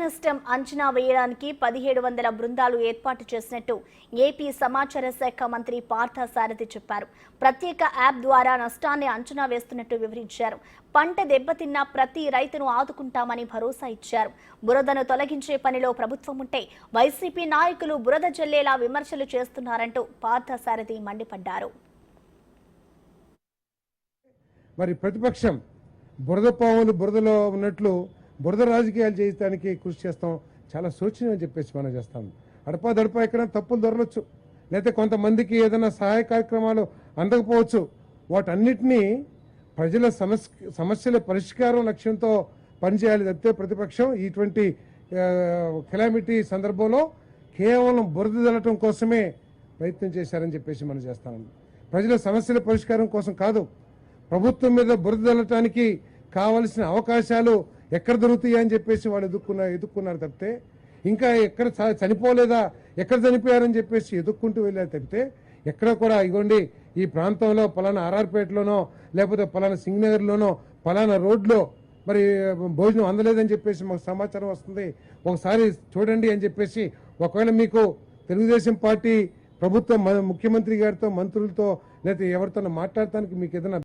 నష్టం అంచనా వేయడానికి 1700 బృందాలు ఏర్పాటు చేసినట్టు ఏపీ సమాచార శాఖ మంత్రి పార్థసారథి చెప్పారు. ప్రత్యేక యాప్ ద్వారా నష్టాన్ని అంచనా వేస్తున్నట్టు వివరించారు. పంట దెబ్బతిన్న ప్రతి రైతును ఆదుకుంటామని భరోసా ఇచ్చారు. బురదను తొలగించే పనిలో ప్రభుత్వం ఉంటే వైసీపీ నాయకులు బురద జల్లేలా విమర్శలు చేస్తున్నారంటూ పార్థసారథి మండిపడ్డారు. మరి ప్రతిపక్షం బురద పాములు బురదలో ఉన్నట్లు బురద రాజకీయాలు చేయడానికి కృషి చేస్తాం, చాలా శోచనీయం అని చెప్పేసి మనం చేస్తాం. అడపా ఎక్కడ తప్పులు దొరలొచ్చు, లేకపోతే కొంతమందికి ఏదైనా సహాయ కార్యక్రమాలు అందకపోవచ్చు. వాటన్నిటినీ ప్రజల సమస్యల పరిష్కారం లక్ష్యంతో పనిచేయాలి తప్పితే ప్రతిపక్షం ఇటువంటి కెలామిటీ సందర్భంలో కేవలం బురద జల్లటం కోసమే ప్రయత్నం చేశారని చెప్పేసి మనం చేస్తాం. ప్రజల సమస్యల పరిష్కారం కోసం కాదు, ప్రభుత్వం మీద బురద జల్లటానికి కావలసిన అవకాశాలు ఎక్కడ దొరుకుతాయి అని చెప్పేసి వాళ్ళు ఎదుక్కున్నారు తప్పితే, ఇంకా ఎక్కడ చనిపోలేదా, ఎక్కడ చనిపోయారని చెప్పేసి ఎదుక్కుంటూ వెళ్ళారు తప్పితే, ఎక్కడ కూడా ఇగోండి ఈ ప్రాంతంలో పలానా ఆర్ఆర్పేటలోనో లేకపోతే పలానా సింగనగర్లోనో పలానా రోడ్లో మరి భోజనం అందలేదని చెప్పేసి మాకు సమాచారం వస్తుంది, ఒకసారి చూడండి అని చెప్పేసి, ఒకవేళ మీకు తెలుగుదేశం పార్టీ ప్రభుత్వం ముఖ్యమంత్రి గారితో మంత్రులతో లేకపోతే ఎవరితో మాట్లాడటానికి మీకు ఏదైనా